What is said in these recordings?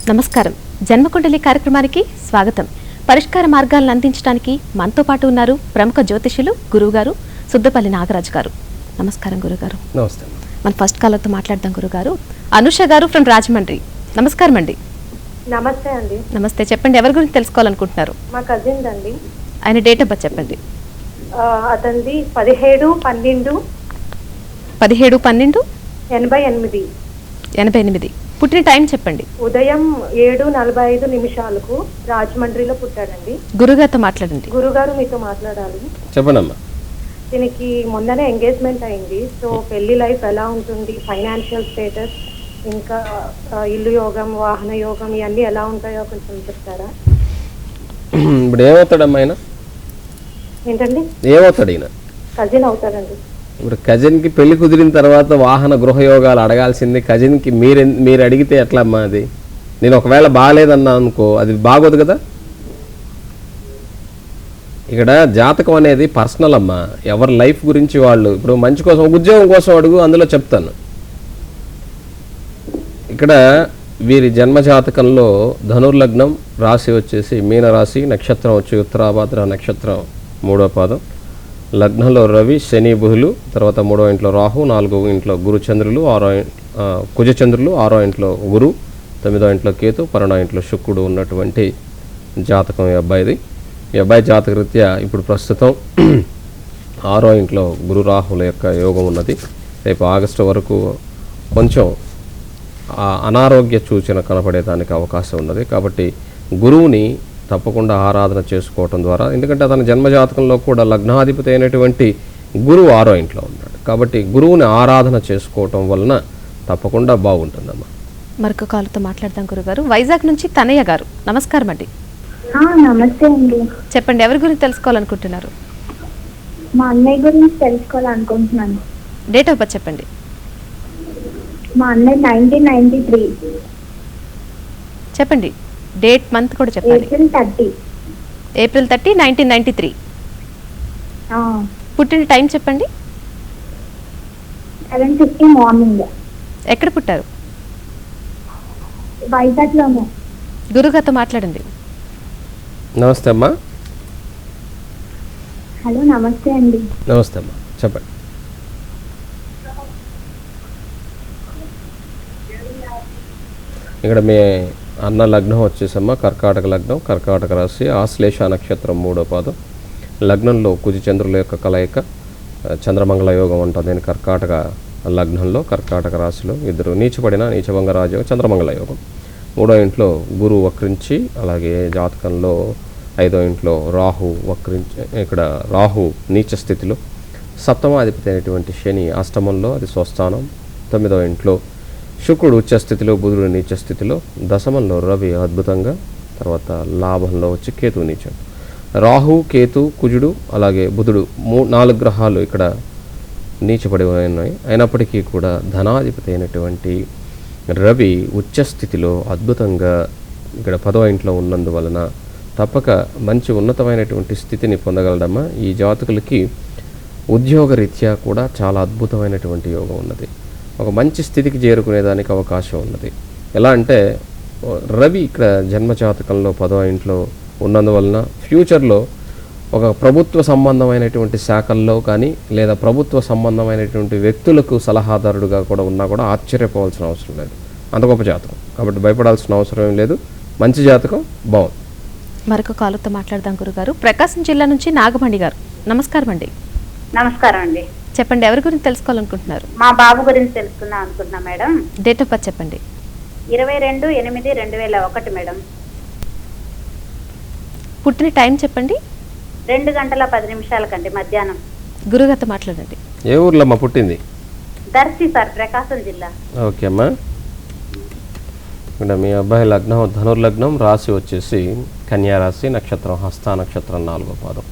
నమస్కారం. జన్మకుండలి కార్యక్రమానికి స్వాగతం. పరిష్కార మార్గాలను అందించడానికి మనతో పాటు ఉన్నారు ప్రముఖ జ్యోతిషులు గురువుగారు సుద్దపల్లి నాగరాజు గారు. నమస్కారం గురుగారు. నమస్తే. మన ఫస్ట్ కాలర్తో మాట్లాడదాం గురుగారు. అనుష గారు ఫ్రమ్ రాజమండ్రి. నమస్కారం అండి. నమస్తే అండి. నమస్తే, చెప్పండి ఎవరి గురించి తెలుసుకోవాలనుకుంటున్నారు? మా కజిన్ అండి. ఆయన డేట్ ఆఫ్ బర్త్ చెప్పండి. అతనిది 17/12/88. పుట్టిన టైం చెప్పండి. ఉదయం 7:45 రాజమండ్రిలో పుట్టాడండి. గురుగారితో మాట్లాడండి. గురుగారు మీతో మాట్లాడాలి. చెప్పండమ్మా. దీనికి మొన్ననే ఎంగేజ్మెంట్ అయింది. సో పెళ్లి లైఫ్ ఎలా ఉంటుంది, ఫైనాన్షియల్ స్టేటస్, ఇంకా ఇల్లు యోగం, వాహన యోగం ఇవన్నీ ఎలా ఉంటాయో కొంచెం చెప్తారా? ఇప్పుడు ఏమవుతాడమ్మా ఆయన? ఏంటండి? ఏమవుతాడు ఈయన? కజిన్ అవుతాడండి. ఇప్పుడు కజిన్కి పెళ్లి కుదిరిన తర్వాత వాహన గృహయోగాలు అడగాల్సింది కజిన్కి మీరు అడిగితే ఎట్లా అమ్మా? అది నేను ఒకవేళ బాగాలేదన్నా అనుకో, అది బాగోదు కదా. ఇక్కడ జాతకం అనేది పర్సనల్ అమ్మా. ఎవరి లైఫ్ గురించి వాళ్ళు, ఇప్పుడు మంచి కోసం ఉద్యోగం కోసం అడుగు, అందులో చెప్తాను. ఇక్కడ వీరి జన్మజాతకంలో ధనుర్లగ్నం, రాశి వచ్చేసి మీనరాశి, నక్షత్రం వచ్చి ఉత్తరాభాద్ర నక్షత్రం 3వ పాదం, లగ్నంలో రవి, శని, బుధులు, తర్వాత 3వ ఇంట్లో రాహు, 4వ ఇంట్లో గురు చంద్రులు, కుజచంద్రులు, 6వ ఇంట్లో గురు, 9వ ఇంట్లో కేతు, 12వ ఇంట్లో శుక్రుడు ఉన్నటువంటి జాతకం ఈ అబ్బాయిది. ఈ అబ్బాయి జాతకరీత్యా ఇప్పుడు ప్రస్తుతం 6వ ఇంట్లో గురు రాహుల యొక్క యోగం ఉన్నది. రేపు ఆగస్టు వరకు కొంచెం అనారోగ్య సూచన కనపడేదానికి అవకాశం ఉన్నది. కాబట్టి గురువుని తప్పకుండా ఆరాధన చేసుకోవటం ద్వారా, ఎందుకంటే అతని జన్మజాతకంలో కూడా లగ్నాధిపతి అయినటువంటి గురువు 6వ ఇంట్లో ఉన్నాడు. కాబట్టి గురువుని ఆరాధన చేసుకోవటం వలన తప్పకుండా బాగుంటుందమ్మా. మరొక కాలుతో మాట్లాడదాం గురుగారు. వైజాగ్ నుంచి తనయ్య గారు. నమస్కారం అండి. నమస్తే అండి. చెప్పండి ఎవరి గురించి తెలుసుకోవాలనుకుంటున్నారు? మా అన్నయ్య గురించి తెలుసుకోవాలనుకుంటున్నాను. డేట్ ఆఫ్ బర్త్ చెప్పండి. మా అన్నయ్య 1993 చెప్పండి. డేట్, మంత్ కూడా చెప్పండి. ఏప్రిల్ 30 1993. పుట్టిన టైం చెప్పండి. 7:50 మార్నింగ్. ఎక్కడ పుట్టారు? వైజాగ్లోనే. గురుగారితో మాట్లాడండి. నమస్తే అమ్మా. హలో, నమస్తే అండి. నమస్తే అమ్మా, చెప్పండి. ఇక్కడ మీ అన్న లగ్నం వచ్చేసమ్మా కర్కాటక లగ్నం, కర్కాటక రాశి, ఆశ్లేష నక్షత్రం 3వ పాదం, లగ్నంలో కుజ చంద్రుల యొక్క కలయిక, చంద్రమంగళ యోగం ఉంటుంది. నేను కర్కాటక లగ్నంలో కర్కాటక రాశిలో ఇద్దరు నీచపడిన నీచభంగ రాజయోగం, చంద్రమంగళ యోగం. 3వ ఇంట్లో గురువు వక్రించి, అలాగే జాతకంలో 5వ ఇంట్లో రాహు వక్రించి, ఇక్కడ రాహు నీచ స్థితిలో, సప్తమాధిపతి అయినటువంటి శని అష్టమంలో, అది స్వస్థానం. 9వ ఇంట్లో శుక్రుడు ఉచ్చస్థితిలో, బుధుడు నీచ స్థితిలో, దశమంలో రవి అద్భుతంగా, తర్వాత లాభంలో వచ్చి కేతు నీచం. రాహు, కేతు, కుజుడు, అలాగే బుధుడు 4 గ్రహాలు ఇక్కడ నీచపడి ఉన్నాయి. అయినప్పటికీ కూడా ధనాధిపతి అయినటువంటి రవి ఉచ్చస్థితిలో అద్భుతంగా ఇక్కడ 10వ ఇంట్లో ఉన్నందువలన తప్పక మంచి ఉన్నతమైనటువంటి స్థితిని పొందగలడమ్మా. ఈ జాతకులకి ఉద్యోగరీత్యా కూడా చాలా అద్భుతమైనటువంటి యోగం ఉన్నది. ఒక మంచి స్థితికి చేరుకునేదానికి అవకాశం ఉన్నది. ఎలా అంటే రవి ఇక్కడ జన్మజాతకంలో 10వ ఇంట్లో ఉన్నందువలన ఫ్యూచర్లో ఒక ప్రభుత్వ సంబంధమైనటువంటి శాఖల్లో కానీ, లేదా ప్రభుత్వ సంబంధమైనటువంటి వ్యక్తులకు సలహాదారుడుగా కూడా ఉన్నా కూడా ఆశ్చర్యపోవాల్సిన అవసరం లేదు. అంత గొప్ప జాతకం కాబట్టి భయపడాల్సిన అవసరం ఏం లేదు. మంచి జాతకం, బాగుంది. మరొక కాలుతో మాట్లాడదాం గురుగారు. ప్రకాశం జిల్లా నుంచి నాగమణి గారు. నమస్కారం అండి. నమస్కారం అండి. చెప్పండి ఎవరి గురించి తెలుసుకోవాలనుకుంటున్నారు? మా బాబు గురించి తెలుసుకుందాం అనుకుంటున్నా మేడం. డేట్ ఆఫ్ బర్త్ చెప్పండి. 22/8/2001 మేడం. పుట్టిన టైం చెప్పండి. 2:10 మధ్యాహ్నం. గురుగారితో మాట్లాడండి. ఏ ఊర్లో అమ్మా పుట్టింది? దర్శి సార్, ప్రకాశం జిల్లా. ఓకే అమ్మా. ఇక్కడ మీ అబ్బాయి లగ్నం ధనుర్లగ్నం, రాశి వచ్చేసి కన్యా రాశి, నక్షత్రం హస్త నక్షత్రం 4వ పాదం.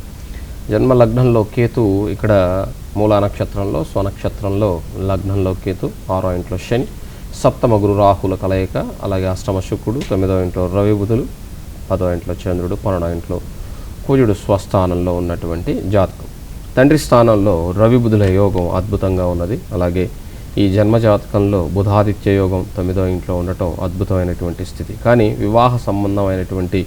జన్మ లగ్నంలో కేతు ఇక్కడ మూలా నక్షత్రంలో, స్వనక్షత్రంలో లగ్నంలో కేతు, 6వ ఇంట్లో శని, సప్తమ గురు రాహుల కలయిక, అలాగే అష్టమ శుక్రుడు, 9వ ఇంట్లో రవి బుధులు, 10వ ఇంట్లో చంద్రుడు, 12వ ఇంట్లో కుజుడు స్వస్థానంలో ఉన్నటువంటి జాతకం. తండ్రి స్థానంలో రవి బుధుల యోగం అద్భుతంగా ఉన్నది. అలాగే ఈ జన్మజాతకంలో బుధాదిత్య యోగం 9వ ఇంట్లో ఉండటం అద్భుతమైనటువంటి స్థితి. కానీ వివాహ సంబంధమైనటువంటి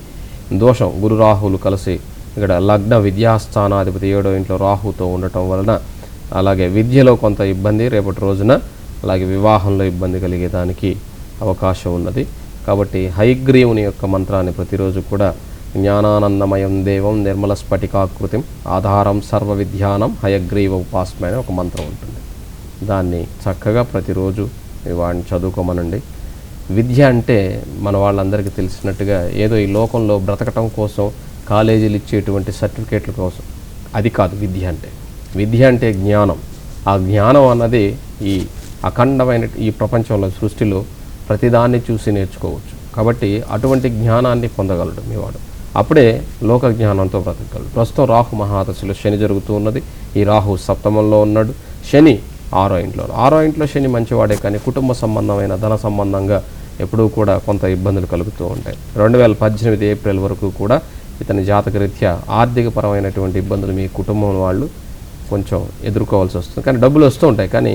దోషం గురు రాహువులు కలిసి ఇక్కడ లగ్న విద్యాస్థానాధిపతి 7వ ఇంట్లో రాహుతో ఉండటం వలన అలాగే విద్యలో కొంత ఇబ్బంది, రేపటి రోజున అలాగే వివాహంలో ఇబ్బంది కలిగేదానికి అవకాశం ఉన్నది. కాబట్టి హయగ్రీవుని యొక్క మంత్రాన్ని ప్రతిరోజు కూడా జ్ఞానానందమయం దేవం నిర్మల స్ఫటికాకృతిం ఆధారం సర్వ విద్యానం హయగ్రీవ ఉపాసన అనే ఒక మంత్రం ఉంటుంది. దాన్ని చక్కగా ప్రతిరోజు వాడిని చదువుకోమనండి. విద్య అంటే మన వాళ్ళందరికీ తెలిసినట్టుగా ఏదో ఈ లోకంలో బ్రతకటం కోసం కాలేజీలు ఇచ్చేటువంటి సర్టిఫికేట్ల కోసం అది కాదు విద్య అంటే. విద్య అంటే జ్ఞానం. ఆ జ్ఞానం అన్నది ఈ అఖండమైన ఈ ప్రపంచంలో సృష్టిలో ప్రతిదాన్ని చూసి నేర్చుకోవచ్చు. కాబట్టి అటువంటి జ్ఞానాన్ని పొందగలడు మీవాడు. అప్పుడే లోక జ్ఞానంతో బ్రతకగలడు. ప్రస్తుతం రాహు మహాదశలో శని జరుగుతూ ఉన్నది. ఈ రాహు సప్తమంలో ఉన్నాడు, శని 6వ ఇంట్లో. 6వ ఇంట్లో శని మంచివాడే, కానీ కుటుంబ సంబంధమైన ధన సంబంధంగా ఎప్పుడూ కూడా కొంత ఇబ్బందులు కలుగుతూ ఉంటాయి. 2018 ఏప్రిల్ వరకు కూడా ఇతని జాతకరీత్యా ఆర్థిక పరమైనటువంటి ఇబ్బందులు మీ కుటుంబం వాళ్ళు కొంచెం ఎదుర్కోవాల్సి వస్తుంది. కానీ డబ్బులు వస్తూ ఉంటాయి, కానీ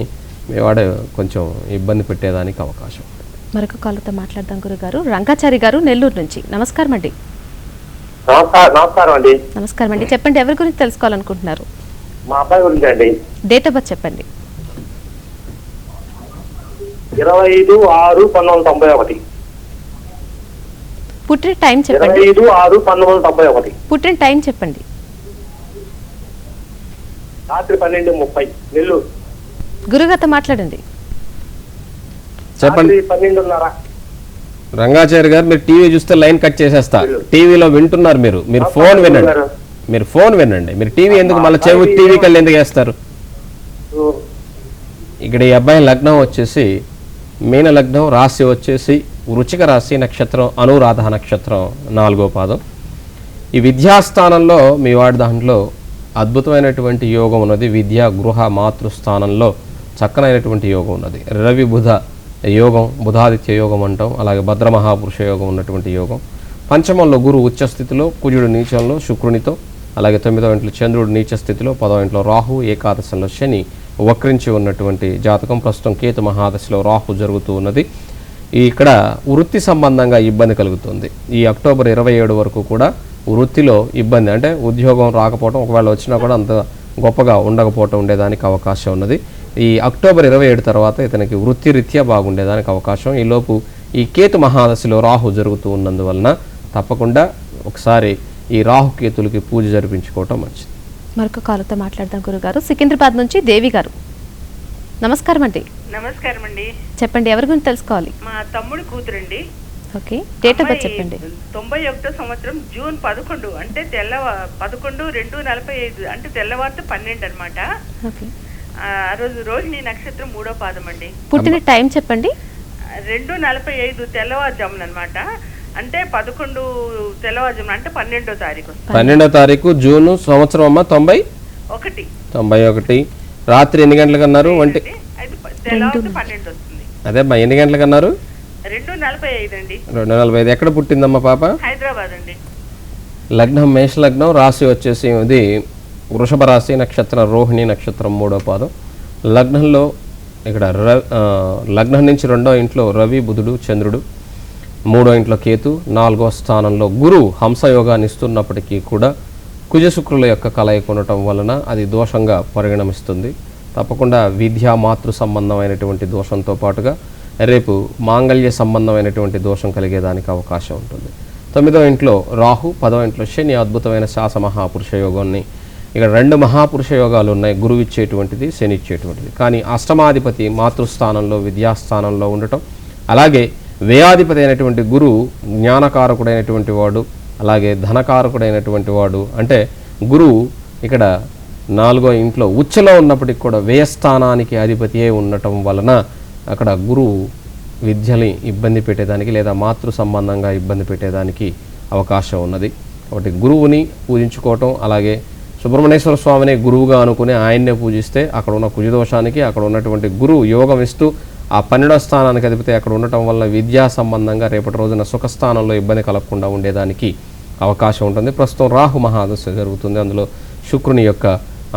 మీ వాడే కొంచెం ఇబ్బంది పెట్టేదానికి అవకాశం ఉంటుంది. మరొక కాలుతో మాట్లాడదాం గురుగారు. రంగాచారి గారు నెల్లూరు నుంచి. నమస్కారం అండి. నమస్కారం అండి. నమస్కారం అండి. చెప్పండి, ఎవరి గురించి తెలుసుకోవాలనుకుంటున్నారు? మా అబ్బాయి గురించి అండి. డేట్ ఆఫ్ బర్త్ చెప్పండి. 25/6/1991. పుట్టిన టైం చెప్పండి. 25/6/1991. పుట్టిన టైం చెప్పండి. రాత్రి 12:30 నెల్లూరు. గురుగారితో మాట్లాడండి. చెప్పండి. 12:30. రంగాచారి గారు, మీరు టీవీ చూస్తే లైన్ కట్ చేసేస్తా. టీవీలో వింటున్నారు మీరు ఫోన్ వినండి. మీరు టీవీ ఎందుకు మళ్ళీ టీవీ కళ్ళు ఎందుకు వేస్తారు? ఇక్కడ ఈ అబ్బాయి లగ్నం వచ్చేసి మీన లగ్నం, రాశి వచ్చేసి వృచ్చిక రాశి, నక్షత్రం అనురాధ నక్షత్రం 4వ పాదం. ఈ విద్యాస్థానంలో మీ వాడి దాంట్లో అద్భుతమైనటువంటి యోగం ఉన్నది. విద్యా గృహ మాతృస్థానంలో చక్కనైనటువంటి యోగం ఉన్నది. రవి బుధ యోగం, బుధాదిత్య యోగం అంటాం. అలాగే భద్ర మహాపురుష యోగం ఉన్నటువంటి యోగం. పంచమంలో గురు ఉచ్చస్థితిలో, కుజుడు నీచంలో శుక్రునితో, అలాగే 9వ ఇంట్లో చంద్రుడు నీచ స్థితిలో, 10వ ఇంట్లో రాహు, ఏకాదశంలో శని వక్రించి ఉన్నటువంటి జాతకం. ప్రస్తుతం కేతు మహాదశలో రాహు జరుగుతూ ఉన్నది. ఇక్కడ వృత్తి సంబంధంగా ఇబ్బంది కలుగుతుంది. ఈ అక్టోబర్ 27 వరకు కూడా వృత్తిలో ఇబ్బంది, అంటే ఉద్యోగం రాకపోవడం, ఒకవేళ వచ్చినా కూడా అంత గొప్పగా ఉండకపోవటం ఉండేదానికి అవకాశం ఉన్నది. ఈ అక్టోబర్ 27 తర్వాత ఇతనికి వృత్తిరీత్యా బాగుండేదానికి అవకాశం. ఈలోపు ఈ కేతు మహాదశలో రాహు జరుగుతూ ఉన్నందువలన తప్పకుండా ఒకసారి ఈ రాహుకేతులకి పూజ జరిపించుకోవటం మంచిది. మరొక కాలుతో మాట్లాడదాం గురుగారు. సికింద్రాబాద్ నుంచి దేవి గారు. నమస్కారం అండి. నమస్కారం అండి. చెప్పండి, ఎవరి గురించి తెలుసుకోవాలి? మా తమ్ముడి కూతురండి. ఓకే, డేట్ ఆఫ్ బర్త్ చెప్పండి. 91వ సంవత్సరం జూన్ 11 అంటే 11/2/45 అంటే తెల్లవారితో 12 అనమాట. ఓకే, ఆ రోజు రోహిణి నక్షత్రం 3వ పాదం అండి. పుట్టిన టైం చెప్పండి. 2:45 తెల్లవారుజామున అనమాట. అంటే 11 తెల్లవారుజామున అంటే 12వ తారీఖు. 12వ తారీఖు జూన్ సంవత్సరం అమ్మ 91. రాత్రి ఎన్ని గంటలకు అన్నారు? తెల్లవారు 12 వస్తుంది. అదే అమ్మా, ఎన్ని గంటలకు అన్నారు? 2:45 అండి. 2:45. ఎక్కడ పుట్టిందమ్మా పాప? హైదరాబాద్ అండి. లగ్నం మేష లగ్నం, రాశి వచ్చేసి ఇది వృషభ రాశి, నక్షత్రం రోహిణి నక్షత్రం 3వ పాదం. లగ్నంలో ఇక్కడ లగ్నం నుంచి 2వ ఇంట్లో రవి బుధుడు చంద్రుడు, 3వ ఇంట్లో కేతు, 4వ స్థానంలో గురువు హంసయోగాన్ని ఇస్తున్నప్పటికీ కూడా కుజశుక్రుల యొక్క కలయిక ఉండటం వలన అది దోషంగా పరిగణమిస్తుంది. తప్పకుండా విద్యా మాతృ సంబంధమైనటువంటి దోషంతో పాటుగా రేపు మాంగళ్య సంబంధమైనటువంటి దోషం కలిగేదానికి అవకాశం ఉంటుంది. 9వ ఇంట్లో రాహు, 10వ ఇంట్లో శని అద్భుతమైన శాస మహాపురుష యోగాన్ని. ఇక్కడ 2 మహాపురుష యోగాలు ఉన్నాయి, గురువు ఇచ్చేటువంటిది, శని ఇచ్చేటువంటిది. కానీ అష్టమాధిపతి మాతృస్థానంలో విద్యాస్థానంలో ఉండటం, అలాగే వ్యయాధిపతి అయినటువంటి గురువు జ్ఞానకారకుడైనటువంటి వాడు, అలాగే ధనకారకుడైనటువంటి వాడు. అంటే గురువు ఇక్కడ 4వ ఇంట్లో ఉచ్చలో ఉన్నప్పటికీ కూడా వ్యయస్థానానికి అధిపతియే ఉండటం వలన అక్కడ గురువు విద్యని ఇబ్బంది పెట్టేదానికి లేదా మాతృ సంబంధంగా ఇబ్బంది పెట్టేదానికి అవకాశం ఉన్నది. కాబట్టి గురువుని పూజించుకోవటం, అలాగే సుబ్రహ్మణ్యేశ్వర స్వామిని గురువుగా అనుకుని ఆయన్నే పూజిస్తే అక్కడ ఉన్న కుజదోషానికి అక్కడ ఉన్నటువంటి గురువు యోగం ఇస్తూ ఆ 12వ స్థానానికి అధిపతి అక్కడ ఉండటం వల్ల విద్యా సంబంధంగా రేపటి రోజున సుఖస్థానంలో ఇబ్బంది కలగకుండా ఉండేదానికి అవకాశం ఉంటుంది. ప్రస్తుతం రాహు మహాదశ జరుగుతుంది. అందులో శుక్రుని యొక్క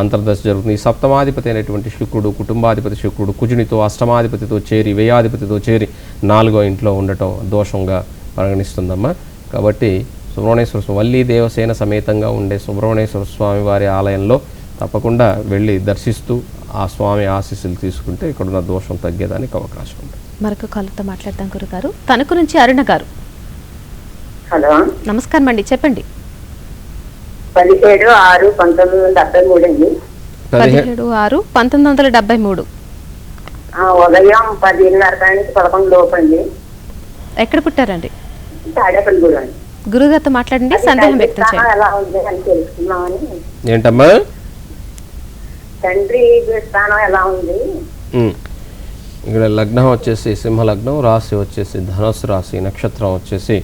అంతర్దశ జరుగుతుంది. ఈ సప్తమాధిపతి అయినటువంటి శుక్రుడు, కుటుంబాధిపతి శుక్రుడు కుజునితో అష్టమాధిపతితో చేరి వ్యయాధిపతితో చేరి 4వ ఇంట్లో ఉండటం దోషంగా పరిగణిస్తుందమ్మా. కాబట్టి సుబ్రహ్మణ్యేశ్వర స్వామి వల్లీ దేవసేన సమేతంగా ఉండే సుబ్రహ్మణ్యేశ్వర స్వామి వారి ఆలయంలో తప్పకుండా వెళ్ళి దర్శిస్తూ ఆ స్వామి ఆశీస్సులు తీసుకుంటే ఇక్కడున్న దోషం తగ్గేదానికి అవకాశం ఉంది. మరొక కాలతో మాట్లాడదాం గురుగారు. తణుకు నుంచి అరుణ గారు. హలో, నమస్కారం అండి, చెప్పండి. 17/6/1973 అండి. 17/6/1973. ఉదయం 10:30 నుంచి 11 లోపు అండి. ఎక్కడ పుట్టారండి? తాడేపల్లి గుడి అండి. గురుగారితో మాట్లాడండి, సందేహం వ్యక్తం చేయండి. ఎలా ఉంది అని తెలుసుకుందామని. ఏంటమ్మా? తండ్రి స్థానం ఎలా ఉంది? ఇక్కడ లగ్నం వచ్చేసి సింహలగ్నం, రాశి వచ్చేసి ధనుస్సు రాశి, నక్షత్రం వచ్చేసి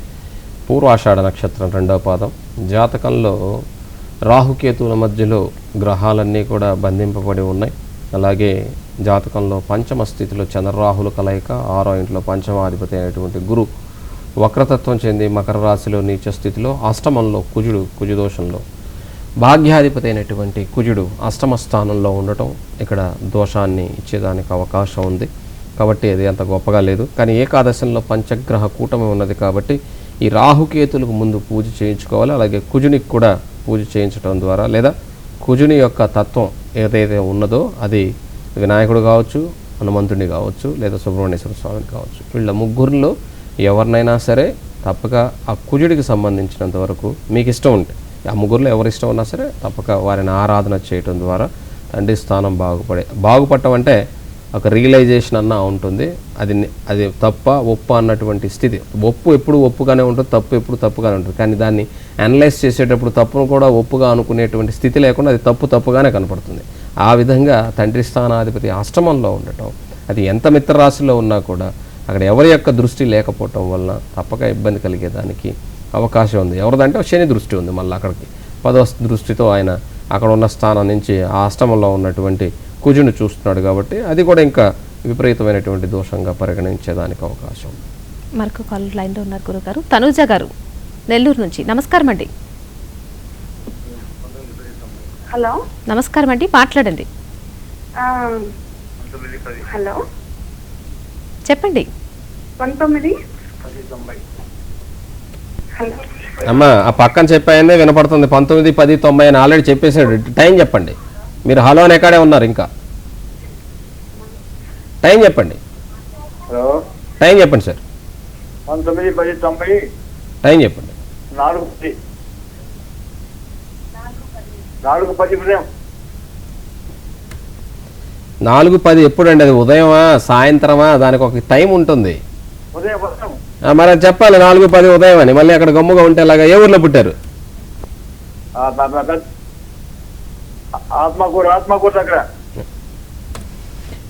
పూర్వాషాఢ నక్షత్రం 2వ పాదం. జాతకంలో రాహుకేతువుల మధ్యలో గ్రహాలన్నీ కూడా బంధింపబడి ఉన్నాయి. అలాగే జాతకంలో పంచమ స్థితిలో చంద్రరాహుల కలయిక, 6వ ఇంట్లో పంచమాధిపతి అయినటువంటి గురు వక్రతత్వం చెంది మకర రాశిలో నీచ స్థితిలో, అష్టమంలో కుజదోషంలో భాగ్యాధిపతి అయినటువంటి కుజుడు అష్టమ స్థానంలో ఉండటం ఇక్కడ దోషాన్ని ఇచ్చేదానికి అవకాశం ఉంది. కాబట్టి అది అంత గొప్పగా లేదు. కానీ ఏకాదశంలో పంచగ్రహ కూటమి ఉన్నది కాబట్టి ఈ రాహుకేతులకు ముందు పూజ చేయించుకోవాలి. అలాగే కుజునికి కూడా పూజ చేయించడం ద్వారా, లేదా కుజుని యొక్క తత్వం ఏదైతే ఉన్నదో అది వినాయకుడు కావచ్చు, హనుమంతుడిని కావచ్చు, లేదా సుబ్రహ్మణ్యేశ్వర స్వామిని కావచ్చు, వీళ్ళ ముగ్గురిలో ఎవరినైనా సరే తప్పక ఆ కుజుడికి సంబంధించినంత వరకు మీకు ఇష్టం ఉంటే, ఆ ముగ్గురులో ఎవరి ఇష్టం ఉన్నా సరే తప్పక వారిని ఆరాధన చేయటం ద్వారా తండ్రి స్థానం బాగుపడటం అంటే ఒక రియలైజేషన్ అన్న ఉంటుంది. అది తప్ప ఒప్పు అన్నటువంటి స్థితి. ఒప్పు ఎప్పుడు ఒప్పుగానే ఉంటుంది, తప్పు ఎప్పుడు తప్పుగానే ఉంటుంది. కానీ దాన్ని అనలైజ్ చేసేటప్పుడు తప్పును కూడా ఒప్పుగా అనుకునేటువంటి స్థితి లేకుండా అది తప్పుగానే కనపడుతుంది. ఆ విధంగా తండ్రి స్థానాధిపతి అష్టమంలో ఉండటం, అది ఎంత మిత్రరాశిలో ఉన్నా కూడా అక్కడ ఎవరి యొక్క దృష్టి లేకపోవటం వలన తప్పక ఇబ్బంది కలిగేదానికి అవకాశం ఉంది. ఎవరిదంటే శని దృష్టి ఉంది, మళ్ళీ అక్కడికి 10వ దృష్టితో ఆయన అక్కడ ఉన్న స్థానం నుంచి ఆ అష్టమంలో ఉన్నటువంటి కుజుని చూస్తున్నాడు. కాబట్టి అది కూడా ఇంకా విపరీతమైనటువంటి దోషంగా పరిగణించేదానికి అవకాశం ఉంది. మరొక కాల్ లైన్లో ఉన్నారు గురుగారు. తనూజ గారు నెల్లూరు నుంచి. నమస్కారం అండి. హలో, నమస్కారం అండి, మాట్లాడండి. హలో, చెప్పండి. 19. అమ్మ ఆ పక్కన చెప్పాయనే వినపడుతుంది. 19, 10, 90 అని ఆల్రెడీ చెప్పేసాడు. టైం చెప్పండి. మీరు హలో అనే కాడే ఉన్నారు. ఇంకా టైం చెప్పండి. హలో, టైం చెప్పండి సార్. 19, 10, 90. టైం చెప్పండి. 4:10. 4:10 ఉదయం. 4:10 ఎప్పుడండి? అది ఉదయమా సాయంత్రమా? దానికి ఒక టైం ఉంటుంది. ఉదయం. మరి అది చెప్పాలి. 4:10 ఉదయం అని. మళ్ళీ అక్కడ గమ్ముగా ఉంటే అలాగా. ఏ ఊర్లో పుట్టారు? ఆత్మకూరు దగ్గర.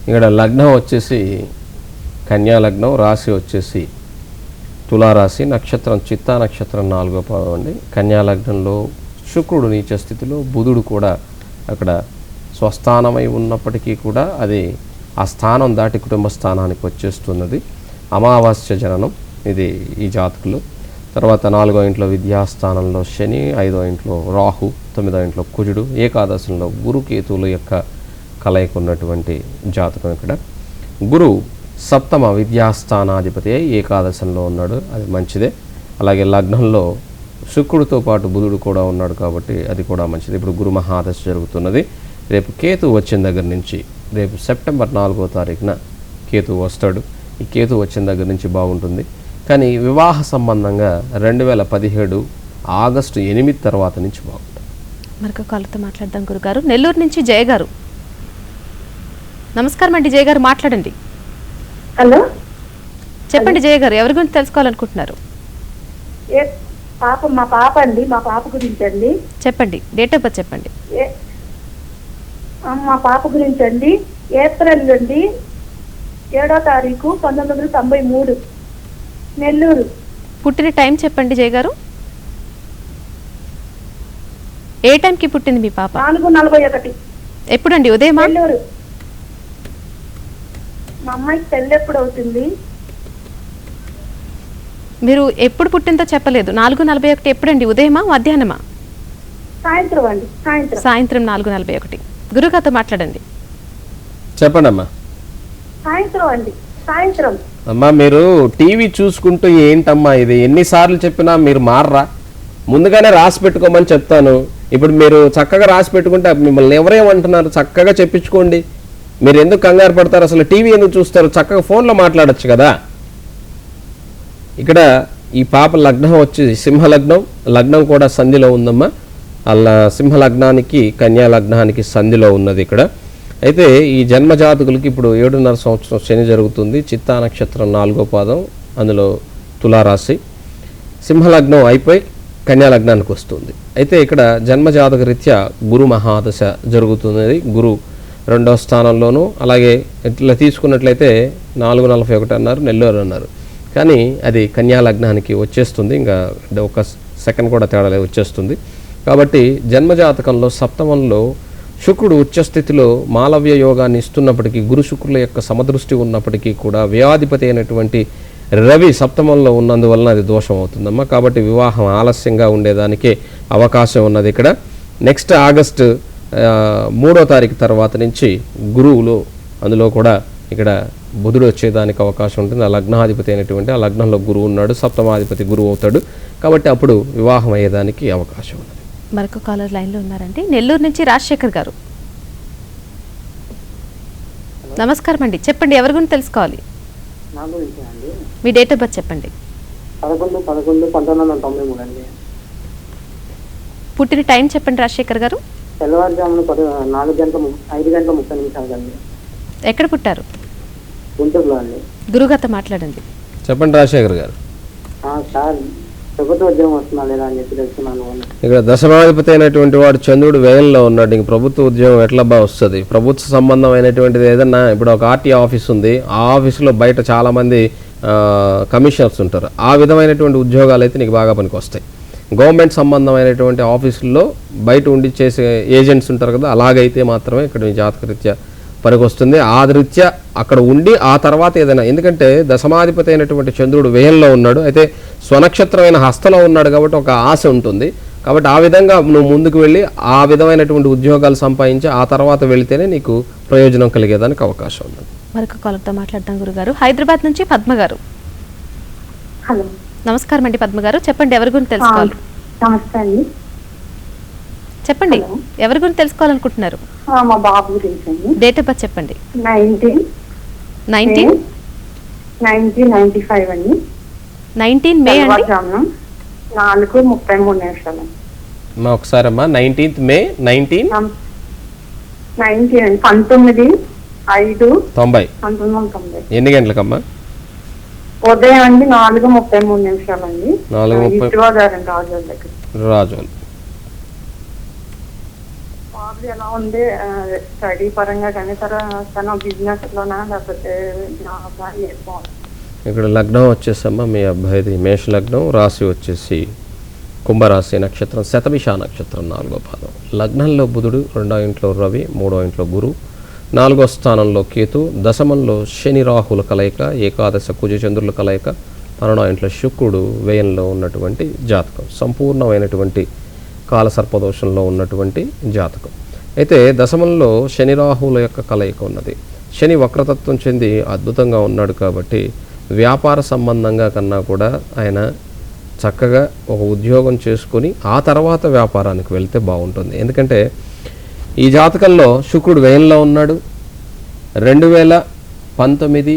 ఇక్కడ లగ్నం వచ్చేసి కన్యా లగ్నం, రాశి వచ్చేసి తులారాశి, నక్షత్రం చిత్తా నక్షత్రం 4వ పాదం అండి. కన్యా లగ్నంలో శుక్రుడు నీచ స్థితిలో, బుధుడు కూడా అక్కడ స్వస్థానమై ఉన్నప్పటికీ కూడా అది ఆ స్థానం దాటి కుటుంబ స్థానానికి వచ్చేస్తున్నది. అమావాస్య జననం ఇది ఈ జాతకులు. తర్వాత 4వ ఇంట్లో విద్యాస్థానంలో శని, 5వ ఇంట్లో రాహు, 9వ ఇంట్లో కుజుడు, ఏకాదశంలో గురుకేతువుల యొక్క కలయిక ఉన్నటువంటి జాతకం. ఇక్కడ గురు సప్తమ విద్యాస్థానాధిపతి అయి ఏకాదశంలో ఉన్నాడు, అది మంచిదే. అలాగే లగ్నంలో శుక్రుడితో పాటు బుధుడు కూడా ఉన్నాడు కాబట్టి అది కూడా మంచిది. ఇప్పుడు గురు మహాదశ జరుగుతున్నది. రేపు కేతు వచ్చిన దగ్గర నుంచి, రేపు సెప్టెంబర్ 4వ తారీఖున కేతు వస్తాడు. ఈ కేతు వచ్చిన దగ్గర నుంచి బాగుంటుంది. కానీ వివాహ సంబంధంగా 2017 ఆగస్టు 8 తర్వాత నుంచి బాగుంటుంది. మరొక కాల్తో మాట్లాడదాం గురుగారు. నెల్లూరు నుంచి జయ గారు. నమస్కారం అండి జయ గారు, మాట్లాడండి. హలో, చెప్పండి జయ గారు, ఎవరి గురించి తెలుసుకోవాలనుకుంటున్నారు? మా పాప అండి, మా పాప గురించి అండి. చెప్పండి, డేట్ ఆఫ్ బర్త్ చెప్పండి. మా పాప గురించి అండి, ఏప్రిల్ అండి 7వ తారీఖు 1993, నెల్లూరు. పుట్టిన టైం చెప్పండి జయ గారు. ఏ టైంకి పుట్టింది మీ పాప? 4:41. ఎప్పుడండి? ఉదయమా? నెల్లూరు. మా అమ్మాయికి పెళ్ళి ఎప్పుడు అవుతుంది? మీరు ఎప్పుడు పుట్టిందో చెప్పలేదు. 4:41 ఎప్పుడండి? ఉదయమా మధ్యాహ్నమా? సాయంత్రం అండి. సాయంత్రం 4:41. గురుగారితో మాట్లాడండి. చెప్పండి అమ్మా. సాయంత్రం అండి, సాయంత్రం. అమ్మా మీరు టీవీ చూసుకుంటూ ఏంటమ్మా ఇది, ఎన్నిసార్లు చెప్పినా మీరు మారరా? ముందుగానే రాసి పెట్టుకోమని చెప్తాను. ఇప్పుడు మీరు చక్కగా రాసి పెట్టుకుంటే మిమ్మల్ని ఎవరేమంటున్నారు? చక్కగా చెప్పించుకోండి. మీరు ఎందుకు కంగారు పడతారు? అసలు టీవీ ఎందుకు చూస్తారు? చక్కగా ఫోన్లో మాట్లాడచ్చు కదా. ఇక్కడ ఈ పాప లగ్నం వచ్చి సింహలగ్నం, లగ్నం కూడా సంధిలో ఉందమ్మా. అలా సింహలగ్నానికి కన్యా లగ్నానికి సంధిలో ఉన్నది ఇక్కడ. అయితే ఈ జన్మజాతకులకి ఇప్పుడు 7.5 సంవత్సరం శని జరుగుతుంది. చిత్తా నక్షత్రం 4వ పాదం, అందులో తులారాశి. సింహలగ్నం అయిపోయి కన్యా లగ్నానికి వస్తుంది. అయితే ఇక్కడ జన్మజాతక రీత్యా గురు మహాదశ జరుగుతున్నది. గురు 2వ స్థానంలోనూ, అలాగే ఇట్లా తీసుకున్నట్లయితే 4:41 అన్నారు, నెల్లూరు అన్నారు. కానీ అది కన్యా లగ్నానికి వచ్చేస్తుంది. ఇంకా ఒక సెకండ్ కూడా తేడా వచ్చేస్తుంది. కాబట్టి జన్మజాతకంలో సప్తమంలో శుక్రుడు ఉచ్చస్థితిలో మాలవ్య యోగాన్ని ఇస్తున్నప్పటికీ, గురు శుక్రుల యొక్క సమదృష్టి ఉన్నప్పటికీ కూడా వ్యాధిపతి అయినటువంటి రవి సప్తమంలో ఉన్నందువలన అది దోషం అవుతుందమ్మా. కాబట్టి వివాహం ఆలస్యంగా ఉండేదానికే అవకాశం ఉన్నది ఇక్కడ. నెక్స్ట్ ఆగస్టు 3వ తారీఖు తర్వాత నుంచి గురువులు, అందులో కూడా ఇక్కడ బుధుడు వచ్చేదానికి అవకాశం ఉంటుంది. ఆ లగ్నాధిపతి అయినటువంటి ఆ లగ్నంలో గురువు ఉన్నాడు, సప్తమాధిపతి గురువు అవుతాడు. కాబట్టి అప్పుడు వివాహం అయ్యేదానికి అవకాశం ఉన్నది. మరొక కాలర్ లైన్లో ఉన్నారండి. నెల్లూరు నుంచి రాజశేఖర్ గారు. నమస్కారం అండి, చెప్పండి ఎవరి గురించి తెలుసుకోవాలి? నా గురించి అండి. మీ డేట్ ఆఫ్ బర్త్ చెప్పండి. 11/11/1993 అండి. పుట్టిన టైం చెప్పండి రాజశేఖర్ గారు. తెల్లవారుజామున 5:30 అండి. ఎక్కడ పుట్టారు? గుంటూరులో అండి. గురుగారితో మాట్లాడండి. చెప్పండి రాజశేఖర్ గారు. సార్, ప్రభుత్వ ఉద్యోగం వస్తున్నా లేదా అని చెప్పి తెలుసుకున్నాను. ఇక్కడ దశమాధిపతి అయినటువంటి వాడు చంద్రుడు వ్యయంలో ఉన్నాడు. ఇంక ప్రభుత్వ ఉద్యోగం ఎట్లా వస్తుంది? ప్రభుత్వ సంబంధమైనటువంటిది ఏదన్నా, ఇప్పుడు ఒక ఆర్టీ ఆఫీస్ ఉంది, ఆ ఆఫీసులో బయట చాలామంది కమిషనర్స్ ఉంటారు. ఆ విధమైనటువంటి ఉద్యోగాలు అయితే నీకు బాగా పనికి వస్తాయి. గవర్నమెంట్ సంబంధమైనటువంటి ఆఫీసుల్లో బయట ఉండి చేసే ఏజెంట్స్ ఉంటారు కదా, అలాగైతే మాత్రమే ఇక్కడ మీ జాతకరీత్యా పనికొస్తుంది. ఆ రీత్యా అక్కడ ఉండి ఆ తర్వాత ఏదైనా, ఎందుకంటే దశమాధిపతి అయినటువంటి చంద్రుడు వ్యయంలో ఉన్నాడు, అయితే స్వనక్షత్రమైన హస్తలో ఉన్నాడు కాబట్టి ఒక ఆశ ఉంటుంది. కాబట్టి ఆ విధంగా నువ్వు ముందుకు వెళ్ళి ఆ విధమైనటువంటి ఉద్యోగాలు సంపాదించి ఆ తర్వాత వెళితేనే నీకు ప్రయోజనం కలిగేదానికి అవకాశం ఉంది. మరొక కాలర్తో మాట్లాడదాం గురుగారు. హైదరాబాద్ నుంచి పద్మ గారు. హలో, నమస్కారం అండి పద్మ గారు, చెప్పండి ఎవరి గురించి తెలుసుకోవాలి? నమస్తే అండి. చెప్పండి ఎవరి గురించి తెలుసుకోవాలనుకుంటున్నారు? మా బాబు గురించి అండి. డేట్ ఆఫ్ బర్త్ చెప్పండి. 1995 అండి. 19 మే అండి. 4:33 అమ్మా ఒకసారి అమ్మా, 19th మే 1990. ఎన్ని గంటలకమ్మా? ఉదయం అండి 4:33 అండి. 4:30 రాజోల్. బాబు ఎలా ఉంది స్టడీ పరంగా కానీ, తన బిజినెస్ లోనా లేకపోతే ఇక్కడ లగ్నం వచ్చేసమ్మా మీ అబ్బాయిది మేష లగ్నం, రాశి వచ్చేసి కుంభరాశి, నక్షత్రం శతభిష నక్షత్రం 4వ పాదం. లగ్నంలో బుధుడు, 2వ ఇంట్లో రవి, 3వ ఇంట్లో గురు, 4వ స్థానంలో కేతు, దశమంలో శని రాహుల కలయిక, ఏకాదశ కుజ చంద్రుల కలయిక, 12వ ఇంట్లో శుక్రుడు వ్యయంలో ఉన్నటువంటి జాతకం. సంపూర్ణమైనటువంటి కాలసర్పదోషంలో ఉన్నటువంటి జాతకం. అయితే దశమంలో శని రాహుల యొక్క కలయిక ఉన్నది. శని వక్రతత్వం చెంది అద్భుతంగా ఉన్నాడు కాబట్టి వ్యాపార సంబంధంగా కన్నా కూడా ఆయన చక్కగా ఒక ఉద్యోగం చేసుకొని ఆ తర్వాత వ్యాపారానికి వెళ్తే బాగుంటుంది. ఎందుకంటే ఈ జాతకంలో శుక్రుడు వ్యయంలో ఉన్నాడు. 2019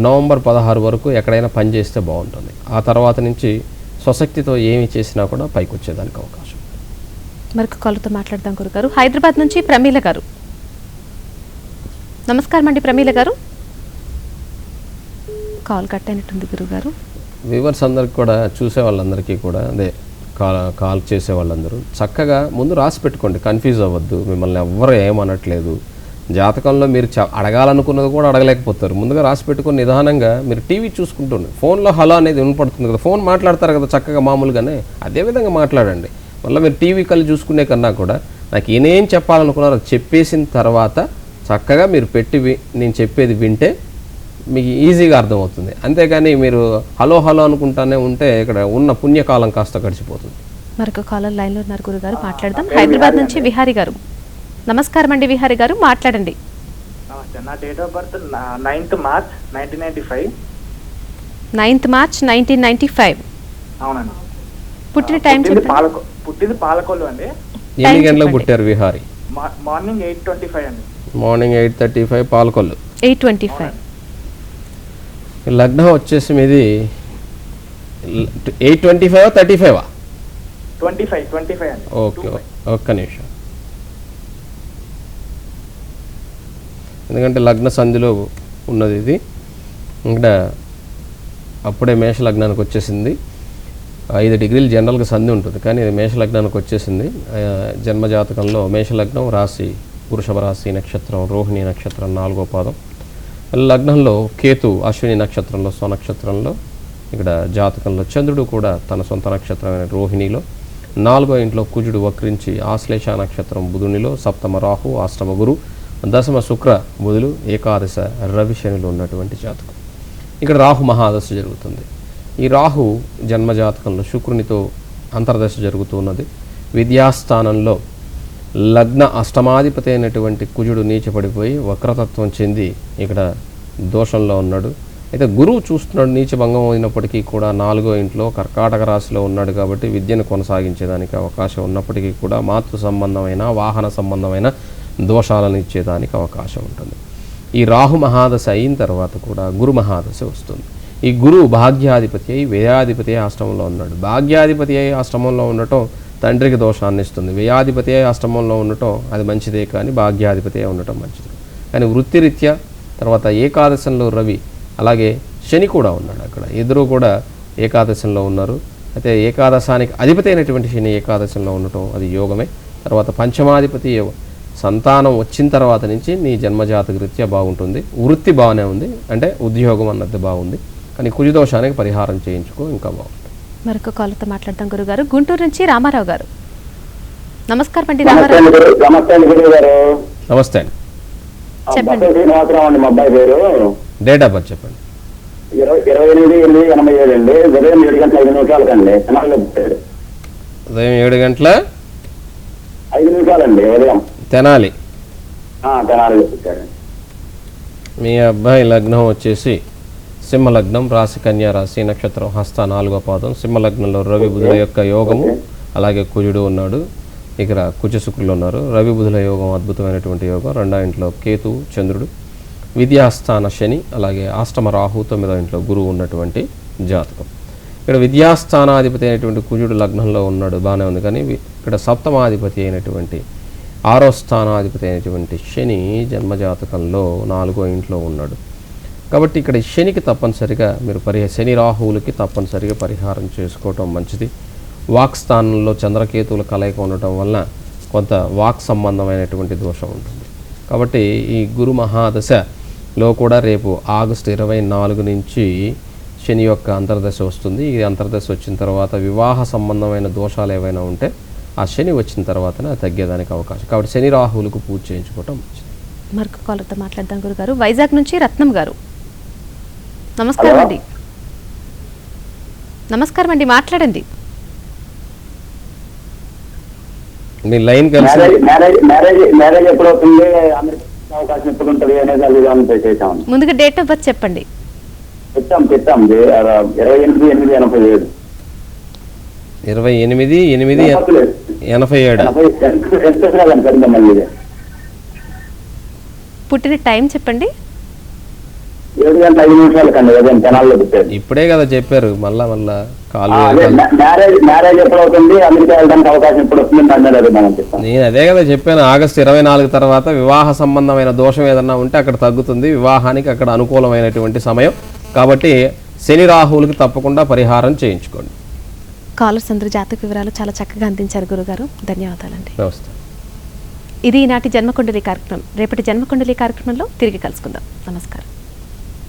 నవంబర్ 16 వరకు ఎక్కడైనా పనిచేస్తే బాగుంటుంది. ఆ తర్వాత నుంచి స్వశక్తితో ఏమి చేసినా కూడా పైకి వచ్చేదానికి అవకాశం. మరొక కాలర్తో మాట్లాడదాం గురుగారు. హైదరాబాద్ నుంచి ప్రమీల గారు. నమస్కారం అండి ప్రమీల గారు. కాల్ కట్ అయినట్టుంది గురుగారు. వ్యూవర్స్ అందరికి కూడా, చూసే వాళ్ళందరికీ కూడా, అదే కాల్ చేసే వాళ్ళందరూ చక్కగా ముందు రాసి పెట్టుకోండి, కన్ఫ్యూజ్ అవ్వద్దు. మిమ్మల్ని ఎవ్వరు ఏమనట్లేదు. జాతకంలో మీరు అడగాలనుకున్నది కూడా అడగలేకపోతారు. ముందుగా రాసి పెట్టుకుని నిదానంగా మీరు టీవీ చూసుకుంటుండే, ఫోన్లో హలో అనేది వినపడుతుంది కదా, ఫోన్ మాట్లాడతారు కదా చక్కగా మామూలుగానే, అదేవిధంగా మాట్లాడండి. మళ్ళీ మీరు టీవీ కళ్ళు చూసుకునే కన్నా కూడా నాకు ఏం చెప్పాలనుకున్నారో చెప్పేసిన తర్వాత చక్కగా మీరు పెట్టి నేను చెప్పేది వింటే మీకు ఈజీగా అర్థమవుతుంది. అంతేకాని మీరు హలో హలో అనుకుంటానే ఉంటే ఇక్కడ ఉన్న పుణ్యకాలం కాస్త గడిచిపోతుంది. మరొక కాలర్ లైన్లో ఉన్నారు గురుగారు, మాట్లాడదాం. హైదరాబాద్ నుంచి విహారీ గారు. నమస్కారం అండి విహారి గారు, మాట్లాడండి. నమస్తే. నా date of birth 9th March 1995. 9th March 1995. అవునండి. పుట్టిన టైం చెప్పండి. పుట్టింది పాలకొల్లు అండి. ఎన్ని గంటలకు పుట్టారు విహారి? మార్నింగ్ 8:25 అండి. మార్నింగ్ 8:35 పాలకొల్లు. 8:25. లగ్నం వచ్చేసి మీది 8:25 35 25 అండి. ఓకే, ఒక్క నిమిషం. ఎందుకంటే లగ్న సంధిలో ఉన్నది ఇది. ఇక్కడ అప్పుడే మేష లగ్నానికి వచ్చేసింది. 5 డిగ్రీలు జనరల్గా సంధి ఉంటుంది, కానీ ఇది మేష లగ్నానికి వచ్చేసింది. జన్మజాతకంలో మేషలగ్నం రాశి వృషభ రాశి నక్షత్రం రోహిణి నక్షత్రం 4వ పాదం. లగ్నంలో కేతు అశ్విని నక్షత్రంలో స్వనక్షత్రంలో, ఇక్కడ జాతకంలో చంద్రుడు కూడా తన సొంత నక్షత్రమైన రోహిణిలో, 4వ ఇంట్లో కుజుడు వక్రించి ఆశ్లేష నక్షత్రం బుధునిలో, సప్తమ రాహు అష్టమ గురు దశమ శుక్ర బుధులు ఏకాదశ రవి శనులు ఉన్నటువంటి జాతకం. ఇక్కడ రాహు మహాదశ జరుగుతుంది. ఈ రాహు జన్మజాతకంలో శుక్రునితో అంతర్దశ జరుగుతున్నది. విద్యాస్థానంలో లగ్న అష్టమాధిపతి అయినటువంటి కుజుడు నీచపడిపోయి వక్రతత్వం చెంది ఇక్కడ దోషంలో ఉన్నాడు. అయితే గురువు చూస్తున్నాడు నీచభంగం అయినప్పటికీ కూడా 4వ ఇంట్లో కర్కాటక రాశిలో ఉన్నాడు కాబట్టి విద్యను కొనసాగించేదానికి అవకాశం ఉన్నప్పటికీ కూడా మాతృ సంబంధమైన వాహన సంబంధమైన దోషాలను ఇచ్చేదానికి అవకాశం ఉంటుంది. ఈ రాహు మహాదశ అయిన తర్వాత కూడా గురు మహాదశ వస్తుంది. ఈ గురువు భాగ్యాధిపతి అయి వ్యయాధిపతి అయి అష్టమంలో ఉన్నాడు. భాగ్యాధిపతి అయి అష్టమంలో ఉండటం తండ్రికి దోషాన్ని ఇస్తుంది. వ్యయాధిపతి అయి అష్టమంలో ఉండటం అది మంచిదే, కానీ భాగ్యాధిపతి అయి ఉండటం మంచిది. కానీ వృత్తిరీత్యా తర్వాత ఏకాదశంలో రవి అలాగే శని కూడా ఉన్నాడు. అక్కడ ఇద్దరు కూడా ఏకాదశంలో ఉన్నారు. అయితే ఏకాదశానికి అధిపతి అయినటువంటి శని ఏకాదశంలో ఉండటం అది యోగమే. తర్వాత పంచమాధిపతి సంతానం వచ్చిన తర్వాత నుంచి నీ జన్మజాతక రీత్యా బాగుంటుంది. వృత్తి బాగానే ఉంది, అంటే ఉద్యోగం అన్నది బాగుంది, కానీ కుజదోషానికి పరిహారం చేయించుకో ఇంకా బాగుంటుంది. మరొక కాల్తో మాట్లాడతాం గురుగారు. గుంటూరు నుంచి రామారావు గారు. నమస్కారం అండి రామారావు. నమస్తే అండి, చెప్పండి. మా అబ్బాయి పేరు డేట్ ఆఫ్ బర్త్ చెప్పండి. 28/8/87 అండి. ఉదయం 7:05 తెనాలిలో పుట్టాడు. ఉదయం 7:05 అండి ఉదయం తెనాలి. తెనాలిలో పుట్టాడు. మీ అబ్బాయి లగ్నం వచ్చేసి సింహలగ్నం, రాశి కన్యా రాశి, నక్షత్రం హస్త 4వ పాదం. సింహలగ్నంలో రవి బుధుల యొక్క యోగము, అలాగే కుజుడు ఉన్నాడు. ఇక్కడ కుజ శుక్రులు ఉన్నారు. రవి బుధుల యోగం అద్భుతమైనటువంటి యోగం. 2వ ఇంట్లో కేతు చంద్రుడు, విద్యాస్థాన శని, అలాగే అష్టమ రాహు, 9వ ఇంట్లో గురువు ఉన్నటువంటి జాతకం. ఇక్కడ విద్యాస్థానాధిపతి అయినటువంటి కుజుడు లగ్నంలో ఉన్నాడు, బాగానే ఉంది. కానీ ఇక్కడ సప్తమాధిపతి అయినటువంటి 6వ స్థానాధిపతి అయినటువంటి శని జన్మజాతకంలో 4వ ఇంట్లో ఉన్నాడు. కాబట్టి ఇక్కడ శనికి తప్పనిసరిగా మీరు శని రాహువులకి తప్పనిసరిగా పరిహారం చేసుకోవటం మంచిది. వాక్ స్థానంలో చంద్రకేతువుల కలయిక ఉండటం వలన కొంత వాక్ సంబంధమైనటువంటి దోషం ఉంటుంది. కాబట్టి ఈ గురు మహాదశలో కూడా రేపు ఆగస్టు 24 నుంచి శని యొక్క అంతర్దశ వస్తుంది. ఈ అంతర్దశ వచ్చిన తర్వాత వివాహ సంబంధమైన దోషాలు ఏవైనా ఉంటే ఆ శని వచ్చిన తర్వాతనే తగ్గేదానికి అవకాశం. కాబట్టి శని రాహువులకు పూజ చేయించుకోవటం మంచిది. మరొక కాల్తో మాట్లాడదాం గురుగారు. వైజాగ్ నుంచి రత్నం గారు. నమస్కారం అండి. నమస్కారం అండి, మాట్లాడండి. మీ లైన్ కలిసి మ్యారేజ్ ఎప్పుడు అవుతుంది, అవకాశం ఎప్పుడు ఉంటుంది అనేది అది చేసాం. ముందుగా డేట్ ఆఫ్ బర్త్ చెప్పండి. పెట్టాం 28/8/87. 28/8/87. పుట్టిన టైం చెప్పండి. 7:05 తెనాల్లో పుట్టాడు. ఇప్పుడే కదా చెప్పారు, మళ్ళా కాలు. మ్యారేజ్ ఎప్పుడు అవుతుంది, అమెరికా వెళ్ళడానికి అవకాశం ఎప్పుడు వస్తుంది అన్నది మనం చెప్తాం. నేను అదే కదా చెప్పాను, ఆగస్టు 24 తర్వాత వివాహ సంబంధమైన దోషం ఏదన్నా ఉంటే అక్కడ తగ్గుతుంది. వివాహానికి అక్కడ అనుకూలమైనటువంటి సమయం కాబట్టి శని రాహువులకు తప్పకుండా పరిహారం చేయించుకోండి. కాలర్స్ అందరూ జాతక వివరాలు చాలా చక్కగా అందించారు గురుగారు, ధన్యవాదాలండి. నమస్తే. ఇది ఈనాటి జన్మకుండలి కార్యక్రమం. రేపటి జన్మకుండలి కార్యక్రమంలో తిరిగి కలుసుకుందాం. నమస్కారం.